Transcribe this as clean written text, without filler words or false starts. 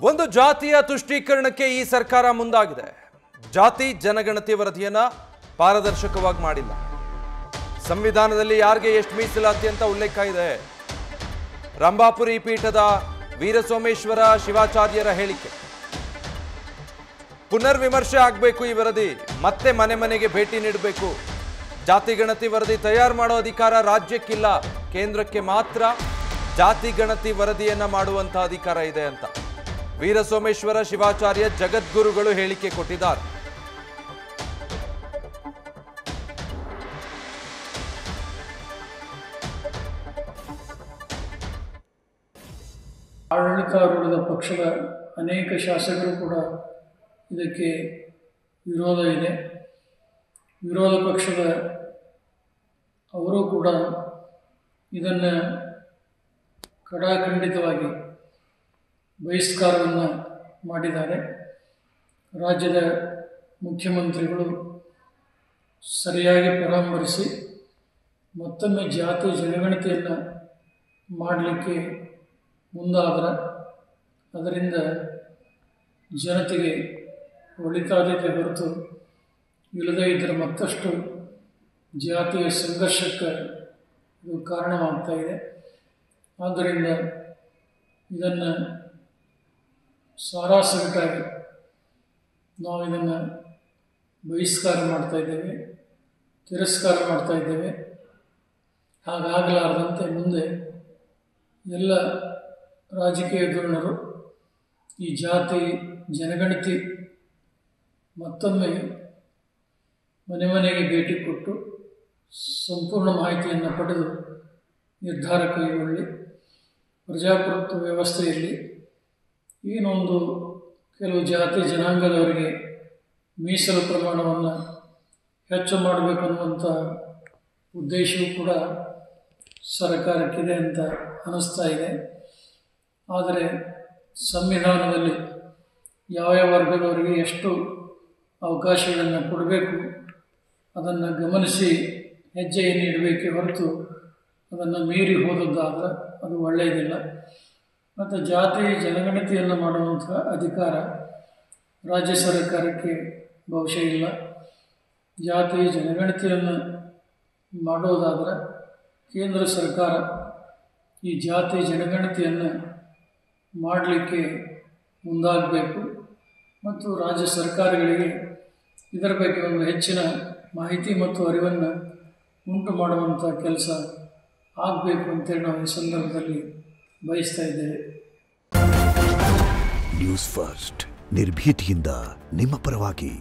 ಒಂದು ಜಾತಿಯ ತುಷ್ಟೀಕರಣಕ್ಕೆ ಈ ಸರ್ಕಾರ ಮುಂದಾಗಿದೆ. ಜಾತಿ ಜನಗಣತಿ ವರದಿಯನ್ನ ಪಾರದರ್ಶಕವಾಗಿ ಮಾಡಿಲ್ಲ. ಸಂವಿಧಾನದಲ್ಲಿ ಯಾರಿಗೆ ಎಷ್ಟು ಮೀಸಲಾತಿ ಅಂತ ಉಲ್ಲೇಖ ಇದೆ. ರಂಭಾಪುರಿ ಪೀಠದ ವೀರಸೋಮೇಶ್ವರ ಶಿವಾಚಾರ್ಯರ ಹೇಳಿಕೆ. ಪುನರ್ ವಿಮರ್ಶೆ ಆಗಬೇಕು ಈ ವರದಿ, ಮತ್ತೆ ಮನೆ ಮನೆಗೆ ಭೇಟಿ ನೀಡಬೇಕು. ಜಾತಿ ಗಣತಿ ವರದಿ ತಯಾರು ಮಾಡೋ ಅಧಿಕಾರ ರಾಜ್ಯಕ್ಕಿಲ್ಲ, ಕೇಂದ್ರಕ್ಕೆ ಮಾತ್ರ ಜಾತಿ ಗಣತಿ ವರದಿಯನ್ನ ಮಾಡುವಂತ ಅಧಿಕಾರ ಇದೆ ಅಂತ ವೀರಸೋಮೇಶ್ವರ ಶಿವಾಚಾರ್ಯ ಜಗದ್ಗುರುಗಳು ಹೇಳಿಕೆ ಕೊಟ್ಟಿದ್ದಾರೆ. ಆಡಳಿತಾರೂಢ ಪಕ್ಷದ ಅನೇಕ ಶಾಸಕರು ಕೂಡ ಇದಕ್ಕೆ ವಿರೋಧ ಇದೆ. ವಿರೋಧ ಪಕ್ಷದ ಅವರು ಕೂಡ ಇದನ್ನು ಕಡಾಖಂಡಿತವಾಗಿ ಬಹಿಷ್ಕಾರವನ್ನು ಮಾಡಿದ್ದಾರೆ. ರಾಜ್ಯದ ಮುಖ್ಯಮಂತ್ರಿಗಳು ಸರಿಯಾಗಿ ಪರಾಮರ್ಶಿಸಿ ಮತ್ತೊಮ್ಮೆ ಜಾತಿ ಜನಗಣತಿಯನ್ನು ಮಾಡಲಿಕ್ಕೆ ಮುಂದಾದರೆ ಅದರಿಂದ ಜನತೆಗೆ ಒಳಿತಾದೀತೆ ಹೊರತು ಇಲ್ಲದೇ ಇದ್ದರೆ ಮತ್ತಷ್ಟು ಜಾತಿಯ ಸಂಘರ್ಷಕ್ಕೆ ಇದು ಕಾರಣವಾಗ್ತಾ ಇದೆ. ಆದ್ದರಿಂದ ಇದನ್ನು ಸಾರಾಸಗಟಾಗಿ ನಾವು ಇದನ್ನು ಬಹಿಷ್ಕಾರ ಮಾಡ್ತಾಯಿದ್ದೇವೆ, ತಿರಸ್ಕಾರ ಮಾಡ್ತಾಯಿದ್ದೇವೆ. ಹಾಗಾಗಲಾರದಂತೆ ಮುಂದೆ ಎಲ್ಲ ರಾಜಕೀಯ ಧುರೀಣರು ಈ ಜಾತಿ ಜನಗಣತಿ ಮತ್ತೊಮ್ಮೆ ಮನೆ ಮನೆಗೆ ಭೇಟಿ ಕೊಟ್ಟು ಸಂಪೂರ್ಣ ಮಾಹಿತಿಯನ್ನು ಪಡೆದು ನಿರ್ಧಾರ ಕೈಗೊಳ್ಳಿ. ಪ್ರಜಾಪ್ರಭುತ್ವ ವ್ಯವಸ್ಥೆಯಲ್ಲಿ ಏನೊಂದು ಕೆಲವು ಜಾತಿ ಜನಾಂಗದವರಿಗೆ ಮೀಸಲು ಪ್ರಮಾಣವನ್ನು ಹೆಚ್ಚು ಮಾಡಬೇಕನ್ನುವಂಥ ಉದ್ದೇಶವೂ ಕೂಡ ಸರ್ಕಾರಕ್ಕಿದೆ ಅಂತ ಅನ್ನಿಸ್ತಾ ಇದೆ. ಆದರೆ ಸಂವಿಧಾನದಲ್ಲಿ ಯಾವ ವರ್ಗದವರಿಗೆ ಎಷ್ಟು ಅವಕಾಶಗಳನ್ನು ಕೊಡಬೇಕು ಅದನ್ನು ಗಮನಿಸಿ ಹೆಜ್ಜೆಯನ್ನು ಇಡಬೇಕೇ ಹೊರತು ಅದನ್ನು ಮೀರಿ ಹೋದದ್ದಾದರೆ ಅದು ಒಳ್ಳೆಯದಿಲ್ಲ. ಮತ್ತು ಜಾತಿ ಜನಗಣತಿಯನ್ನು ಮಾಡುವಂಥ ಅಧಿಕಾರ ರಾಜ್ಯ ಸರ್ಕಾರಕ್ಕೆ ಬಹುಶಃ ಇಲ್ಲ. ಜಾತಿ ಜನಗಣತಿಯನ್ನು ಮಾಡೋದಾದರೆ ಕೇಂದ್ರ ಸರ್ಕಾರ ಈ ಜಾತಿ ಜನಗಣತಿಯನ್ನು ಮಾಡಲಿಕ್ಕೆ ಮುಂದಾಗಬೇಕು ಮತ್ತು ರಾಜ್ಯ ಸರ್ಕಾರಗಳಿಗೆ ಇದರ ಬಗ್ಗೆ ಒಂದು ಹೆಚ್ಚಿನ ಮಾಹಿತಿ ಮತ್ತು ಅರಿವನ್ನು ಉಂಟು ಮಾಡುವಂಥ ಕೆಲಸ ಆಗಬೇಕು ಅಂತೇಳಿ ನಾವು ಈ ಸಂದರ್ಭದಲ್ಲಿ ಬಯಸ್ತಾ ಇದ್ದೇವೆ. ನ್ಯೂಸ್ ಫಸ್ಟ್ ನಿರ್ಭೀತಿಯಿಂದ ನಿಮ್ಮ ಪರವಾಗಿ.